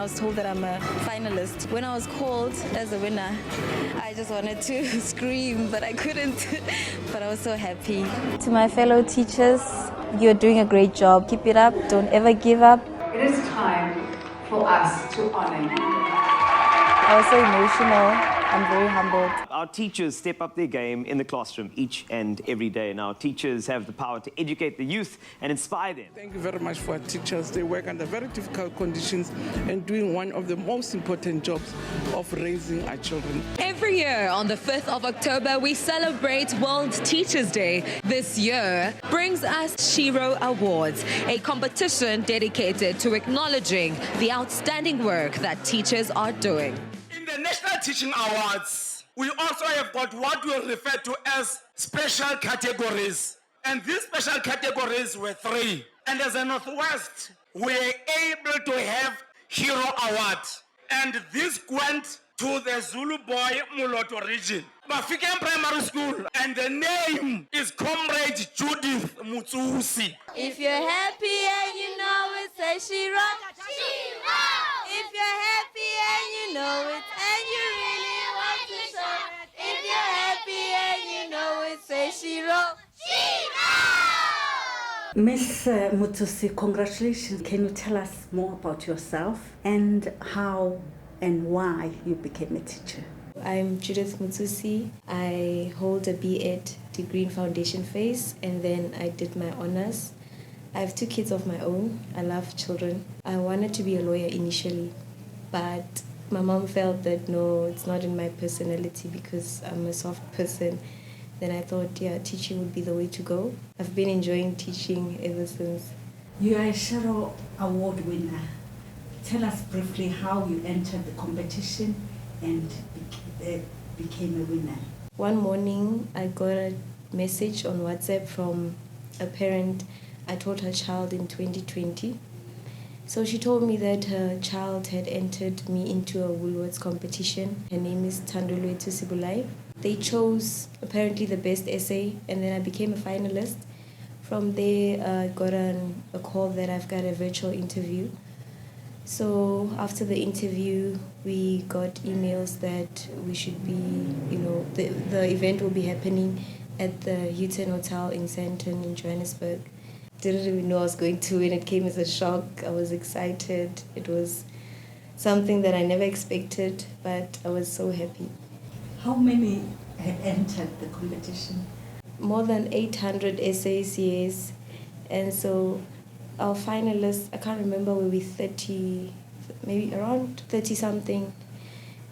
was told that I'm a finalist. When I was called as a winner, I just wanted to scream, but I couldn't. But I was so happy. To my fellow teachers, you're doing a great job. Keep it up. Don't ever give up. It is time for us to honor you. I was so emotional. I'm very humbled. Our teachers step up their game in the classroom each and every day, and our teachers have the power to educate the youth and inspire them. Thank you very much for our teachers. They work under very difficult conditions and doing one of the most important jobs of raising our children. Every year on the 5th of October, we celebrate World Teachers' Day. This year brings us SHERO Awards, a competition dedicated to acknowledging the outstanding work that teachers are doing. In the National Teaching Awards, we also have got what we refer to as special categories. And these special categories were 3. And as a Northwest, we were able to have Hero Award. And this went to the Zulu Boy Muloto region, Mafikeng Primary School. And the name is Comrade Judith Motsusi. If you're happy and you know it, say SHERO. SHERO! If you're happy and you know it, and you really want to show it. If you're happy and you know it, say SHERO. SHERO! Miss Motsusi, congratulations. Can you tell us more about yourself and how and why you became a teacher? I'm Judith Motsusi. I hold a B.Ed degree in foundation phase, and then I did my honors. I have 2 kids of my own. I love children. I wanted to be a lawyer initially, but my mom felt that no, it's not in my personality because I'm a soft person. Then I thought, yeah, teaching would be the way to go. I've been enjoying teaching ever since. You are a SHERO Award winner. Tell us briefly how you entered the competition and became a winner. One morning, I got a message on WhatsApp from a parent. I taught her child in 2020. So she told me that her child had entered me into a Woolworths competition. Her name is Thandolwethu Sibulai. They chose apparently the best essay, and then I became a finalist. From there, I got a call that I've got a virtual interview. So after the interview, we got emails that we should be, the event will be happening at the Hilton Hotel in Sandton in Johannesburg. Didn't even know I was going to win. It came as a shock. I was excited. It was something that I never expected, but I was so happy. How many had entered the competition? More than 800 essays, yes. And so our finalists, I can't remember, were we 30, maybe around 30-something.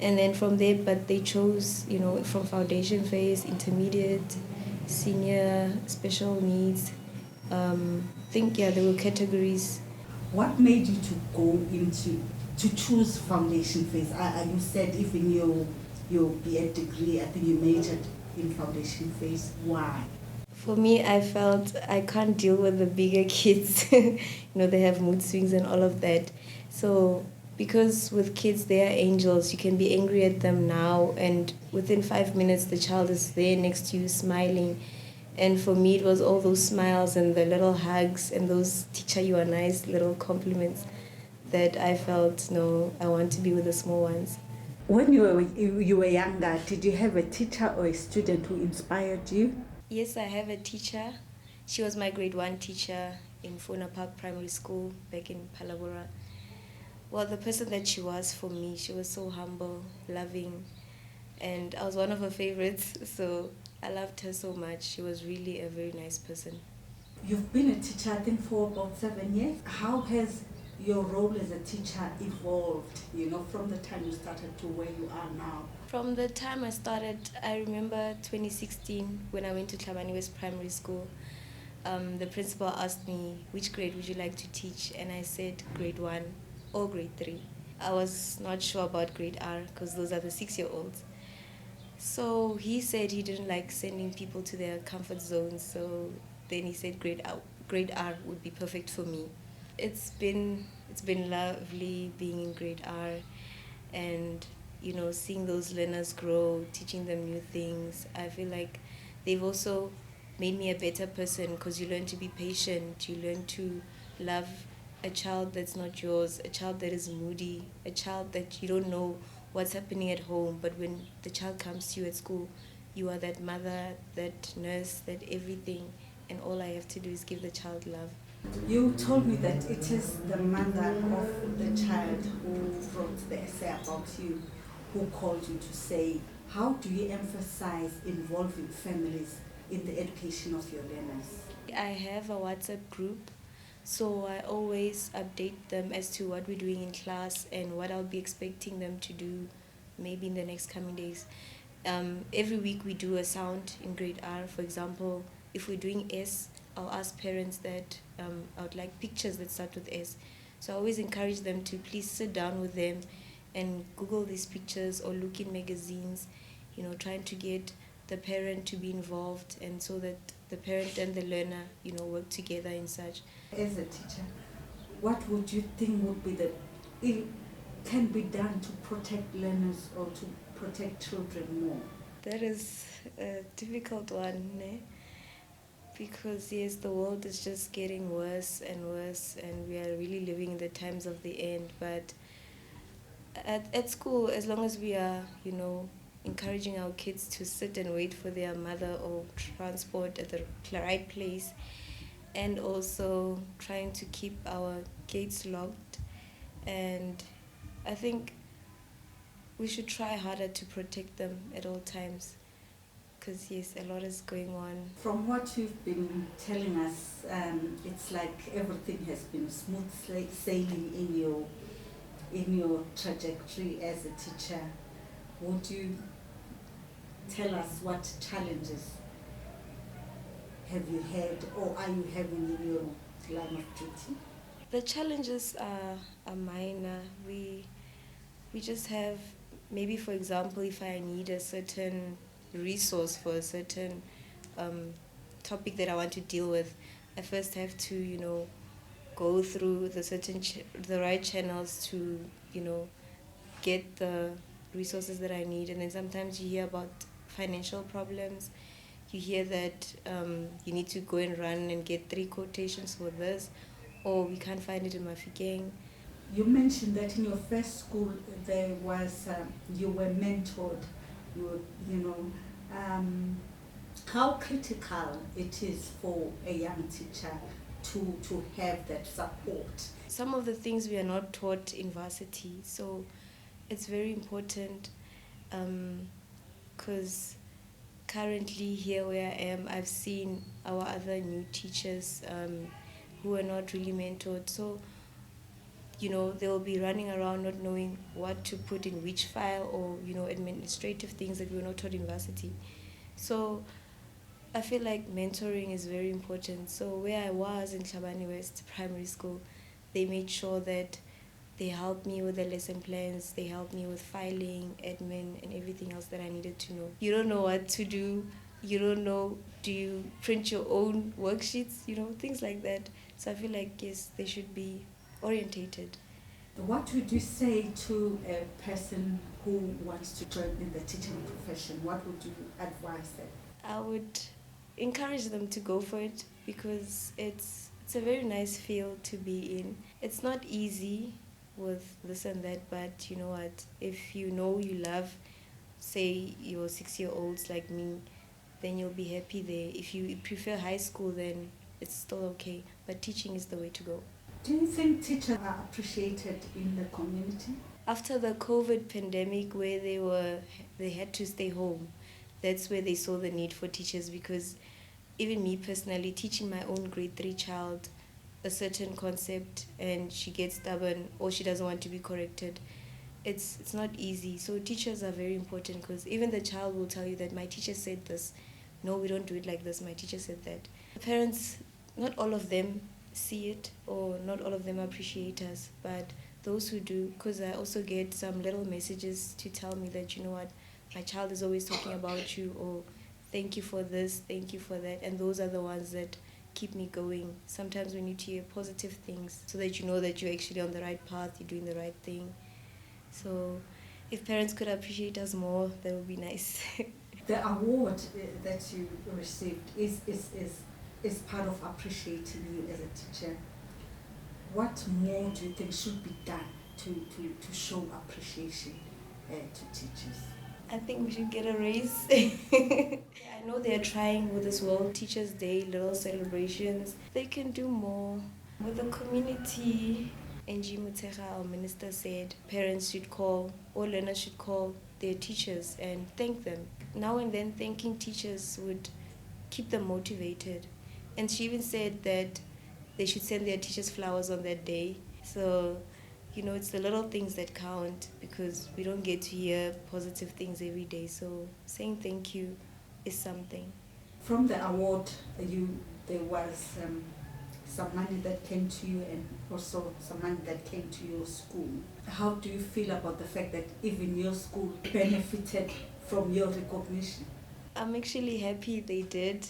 And then from there, but they chose, from foundation phase, intermediate, senior, special needs. There were categories. What made you to go to choose foundation phase? You said even your B.Ed degree, I think you majored in foundation phase. Why? For me, I felt I can't deal with the bigger kids. They have mood swings and all of that. So because with kids, they are angels. You can be angry at them now, and within 5 minutes, the child is there next to you smiling. And for me, it was all those smiles and the little hugs and those teacher, you are nice little compliments that I felt, no, I want to be with the small ones. When you were younger, did you have a teacher or a student who inspired you? Yes, I have a teacher. She was my grade 1 teacher in Fona Park Primary School back in Palabora. Well, the person that she was for me, she was so humble, loving, and I was one of her favorites, so I loved her so much. She was really a very nice person. You've been a teacher, I think, for about 7 years. How has your role as a teacher evolved, from the time you started to where you are now? From the time I started, I remember 2016 when I went to Tlhabane West Primary School. The principal asked me, which grade would you like to teach? And I said grade 1 or grade 3. I was not sure about grade R because those are the 6-year-olds. So he said he didn't like sending people to their comfort zones. So then he said grade R would be perfect for me. It's been lovely being in grade R and seeing those learners grow, teaching them new things. I feel like they've also made me a better person because you learn to be patient, you learn to love a child that's not yours, a child that is moody, a child that you don't know what's happening at home, but when the child comes to you at school, you are that mother, that nurse, that everything, and all I have to do is give the child love. You told me that it is the mother of the child who wrote the essay about you, who called you to say, how do you emphasize involving families in the education of your learners? I have a WhatsApp group, so I always update them as to what we're doing in class and what I'll be expecting them to do maybe in the next coming days. Every week we do a sound in grade R. For example, if we're doing S, I'll ask parents that I would like pictures that start with S. So I always encourage them to please sit down with them and Google these pictures or look in magazines, trying to get the parent to be involved, and so that the parent and the learner, work together in such. As a teacher, what would you think would be it can be done to protect learners or to protect children more? That is a difficult one, eh? Because yes, the world is just getting worse and worse, and we are really living in the times of the end. But at school, as long as we are, encouraging our kids to sit and wait for their mother or transport at the right place, and also trying to keep our gates locked, and I think we should try harder to protect them at all times. Because yes, a lot is going on. From what you've been telling us, it's like everything has been smooth sailing in your trajectory as a teacher. Would you tell us what challenges have you had or are you having in your line of duty? The challenges are minor. We just have, maybe for example, if I need a certain resource for a certain topic that I want to deal with, I first have to, go through the right channels to, get the resources that I need. And then sometimes you hear about financial problems. You hear that you need to go and run and get 3 quotations for this, or we can't find it in Mafikeng. You mentioned that in your first school there was you were mentored. How critical it is for a young teacher to have that support. Some of the things we are not taught in varsity, so it's very important, because currently here where I am, I've seen our other new teachers who are not really mentored. So, they'll be running around not knowing what to put in which file, or, administrative things that we were not taught in varsity. So I feel like mentoring is very important. So where I was in Tlhabane West Primary School, they made sure that they helped me with the lesson plans, they helped me with filing, admin, and everything else that I needed to know. You don't know what to do, you don't know, do you print your own worksheets, things like that. So I feel like, yes, they should be orientated. What would you say to a person who wants to join in the teaching profession? What would you advise them? I would encourage them to go for it, because it's a very nice field to be in. It's not easy with this and that, but you know what, if you love, say, your 6-year-olds like me, then you'll be happy there. If you prefer high school, then it's still okay, but teaching is the way to go. Do you think teachers are appreciated in the community? After the COVID pandemic, where they had to stay home, that's where they saw the need for teachers, because even me personally, teaching my own grade 3 child a certain concept and she gets stubborn or she doesn't want to be corrected, it's not easy. So teachers are very important, because even the child will tell you that my teacher said this. No, we don't do it like this. My teacher said that. Parents, not all of them see it, or not all of them appreciate us, but those who do, because I also get some little messages to tell me that, you know what, my child is always talking about you, or thank you for this, thank you for that, and those are the ones that keep me going. Sometimes we need to hear positive things so that you know that you're actually on the right path, you're doing the right thing. So if parents could appreciate us more, that would be nice. The award that you received is part of appreciating you as a teacher. What more do you think should be done to show appreciation to teachers? I think we should get a raise. I know they're trying with this World Teachers Day, little celebrations. They can do more. With the community, NG Mutera, our minister, said parents should call, or learners should call their teachers and thank them. Now and then, thanking teachers would keep them motivated. And she even said that they should send their teachers flowers on that day. So, it's the little things that count, because we don't get to hear positive things every day. So saying thank you is something. From the award, there was some money that came to you and also some money that came to your school. How do you feel about the fact that even your school benefited from your recognition? I'm actually happy they did,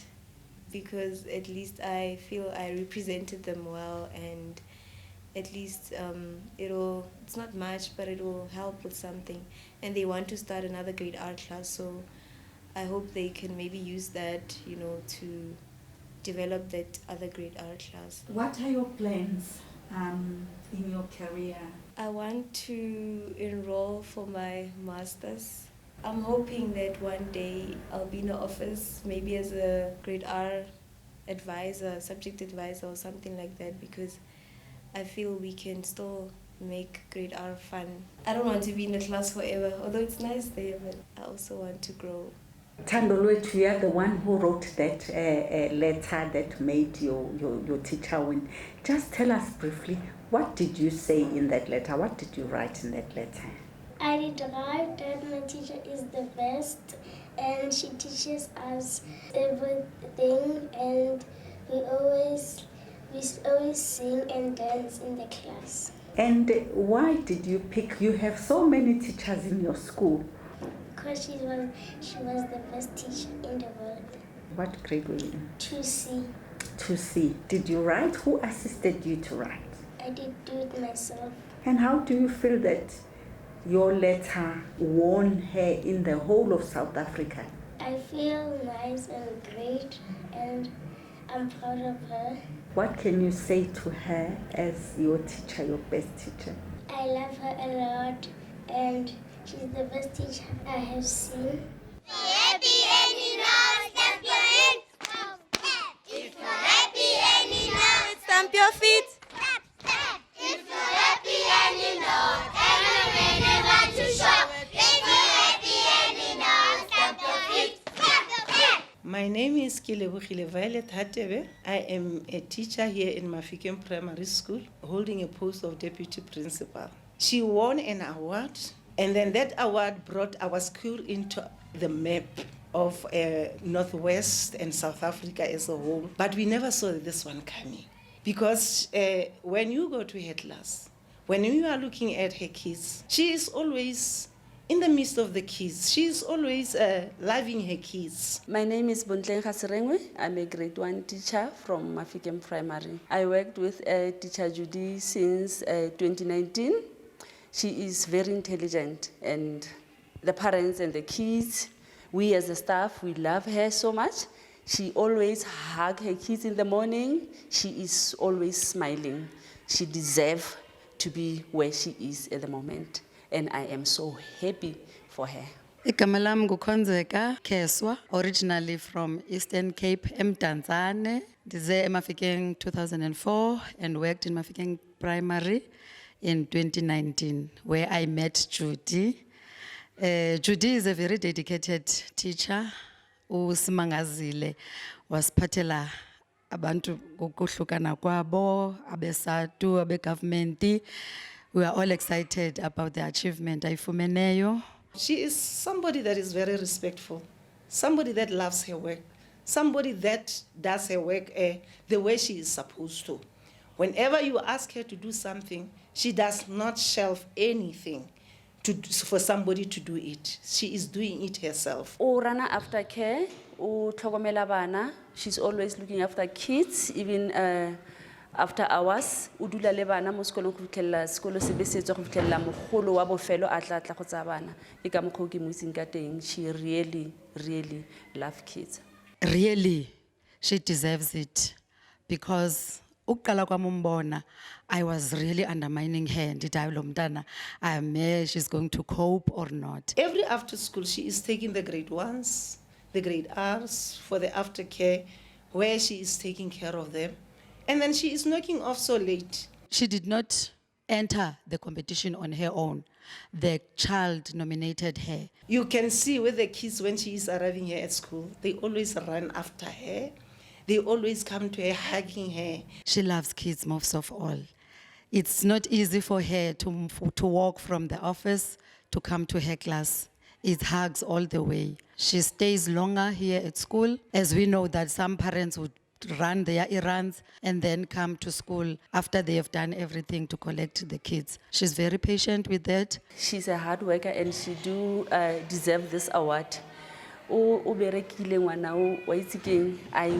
because at least I feel I represented them well, and at least it's not much, but it will help with something. And they want to start another grade art class, so I hope they can maybe use that, to develop that other grade art class. What are your plans in your career? I want to enroll for my master's. I'm hoping that one day I'll be in the office, maybe as a grade R advisor, subject advisor or something like that, because I feel we can still make grade R fun. I don't want to be in the class forever, although it's nice there, but I also want to grow. Thandolwethu, you are the one who wrote that letter that made your teacher win. Just tell us briefly, what did you say in that letter? What did you write in that letter? I did write that my teacher is the best and she teaches us everything, and we always sing and dance in the class. And why did you pick? You have so many teachers in your school. Because she was the best teacher in the world. What grade were you in? 2C. 2C. Did you write? Who assisted you to write? I did do it myself. And how do you feel that your letter won her in the whole of South Africa? I feel nice and great, and I'm proud of her. What can you say to her as your teacher, your best teacher? I love her a lot, and she's the best teacher I have seen. Happy and you know, stamp your hands. If you're happy and you know, stamp your feet. If you're happy and you know, and you're ready to show. If you're happy and you know, stamp your feet. My name is Kilebogile Violet Hatebe. I am a teacher here in Mafikeng Primary School, holding a post of deputy principal. She won an award, and then that award brought our school into the map of Northwest and South Africa as a whole. But we never saw this one coming. Because when you go to her class, when you are looking at her kids, she is always in the midst of the kids. She is always loving her kids. My name is Bontleng Khasirengwe. I'm a grade 1 teacher from Mafikeng Primary. I worked with teacher Judy since 2019. She is very intelligent, and the parents and the kids, we as a staff, we love her so much. She always hugs her kids in the morning. She is always smiling. She deserves to be where she is at the moment, and I am so happy for her. Igama lami nguKhonzeka Kheswa, originally from Eastern Cape, eMdantsane. Ndize eMafikeng 2004 and worked in Mafikeng Primary in 2019, where I met Judy. Judy is a very dedicated teacher. Usimangazile wasiphathela abantu ngokuhlukana kwabo, abe-SADTU, abe-government. We are all excited about the achievement ayifumeneyo. She is somebody that is very respectful, somebody that loves her work, somebody that does her work the way she is supposed to. Whenever you ask her to do something, she does not shelve anything for somebody to do it. She is doing it herself. Rana after care, tlhokomela bana. She's always looking after kids, even after hours. Udula le bana mo sekolong go fitlhella sekolo se be setswa go fitlhella mogolo wa bofelo a tla go tsa bana. E ka mokgwa ke mo itseng ka teng. She really love kids. Really, she deserves it, because Ukuqala kwami umbona, I was really undermining her. Ndithi hayi lo mntana, she's going to cope or not. Every after school, she is taking the grade 1s, the grade Rs for the aftercare, where she is taking care of them. And then she is knocking off so late. She did not enter the competition on her own. The child nominated her. You can see with the kids when she is arriving here at school, they always run after her. They always come to her, hugging her. She loves kids most of all. It's not easy for her to walk from the office to come to her class. It hugs all the way. She stays longer here at school, as we know that some parents would run their errands and then come to school after they have done everything to collect the kids. She's very patient with that. She's a hard worker and she do deserve this award. I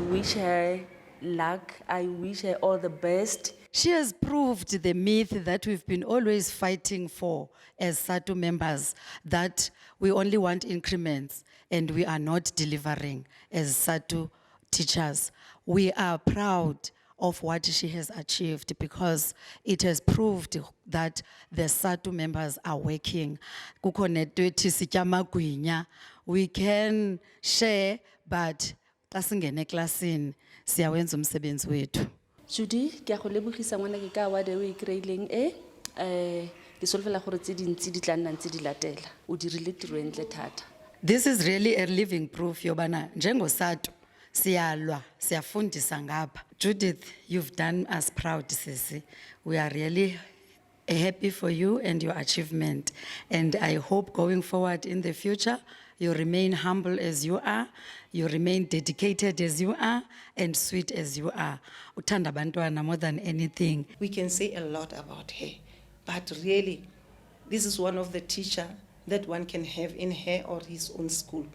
wish her luck. I wish her all the best. She has proved the myth that we've been always fighting for as SADTU members, that we only want increments and we are not delivering as SADTU teachers. We are proud of what she has achieved because it has proved that the SADTU members are working. We can share, but Judy, ke a go lebogisa ngwana ke ka award e o e kry-ileng ke solofela gore tse dintsi di tla nna ntse di latela o dirile tiro entle thata. This is really a living proof yobana njengo SADTU siyalwa siyafundisa ngapha. Judith, you've done us proud, sisi. We are really happy for you and your achievement, and I hope going forward in the future you remain humble as you are, you remain dedicated as you are, and sweet as you are. Uthanda bantwana more than anything. We can say a lot about her, but really, this is one of the teachers that one can have in her or his own school,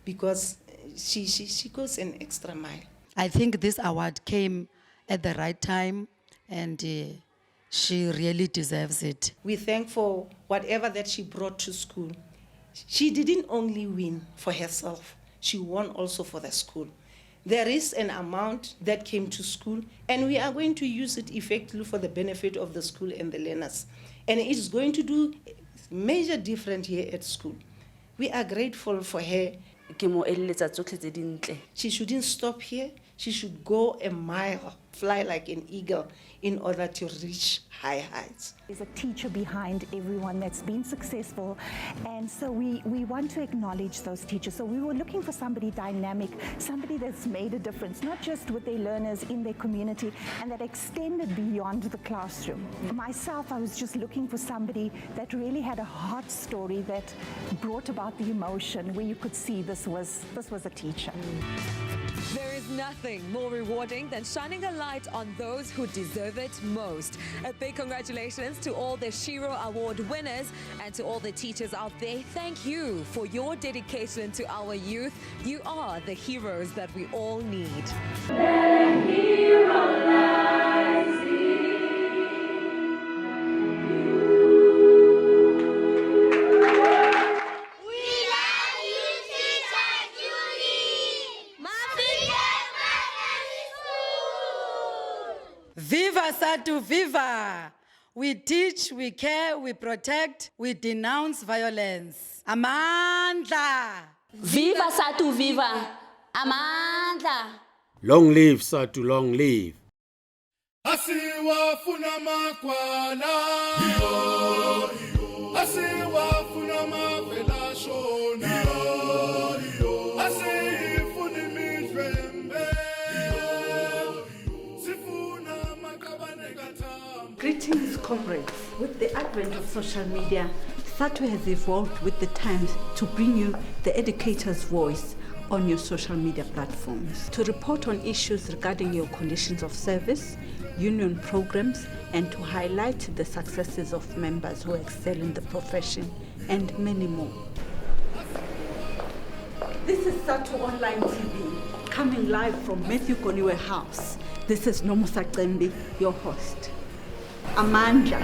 because she goes an extra mile. I think this award came at the right time, and she really deserves it. We thank for whatever that she brought to school. She didn't only win for herself, she won also for the school. There is an amount that came to school, and we are going to use it effectively for the benefit of the school and the learners. And it is going to do major difference here at school. We are grateful for her. She shouldn't stop here. She should go a mile, fly like an eagle in order to reach high heights. There's a teacher behind everyone that's been successful, and so we want to acknowledge those teachers. So we were looking for somebody dynamic, somebody that's made a difference, not just with their learners in their community, and that extended beyond the classroom. For myself, I was just looking for somebody that really had a heart story that brought about the emotion, where you could see this was a teacher. There is nothing more rewarding than shining a light on those who deserve it most. A big congratulations to all the SHERO Award winners and to all the teachers out there. Thank you for your dedication to our youth. You are the heroes that we all need. The hero lies in Viva SADTU, viva! We teach, we care, we protect, we denounce violence. Amandla! Viva SADTU, viva! Amandla! Long live SADTU, long live! Asiwa funa makwala, asiwa funa mavela shona, asifuni midwembe. Greetings, comrades. With the advent of social media, SADTU has evolved with the times to bring you the educator's voice on your social media platforms, to report on issues regarding your conditions of service, union programs, and to highlight the successes of members who excel in the profession, and many more. This is SADTU Online TV, coming live from Matthew Koniwe House. This is Nomusa Cembi, your host. Amandla.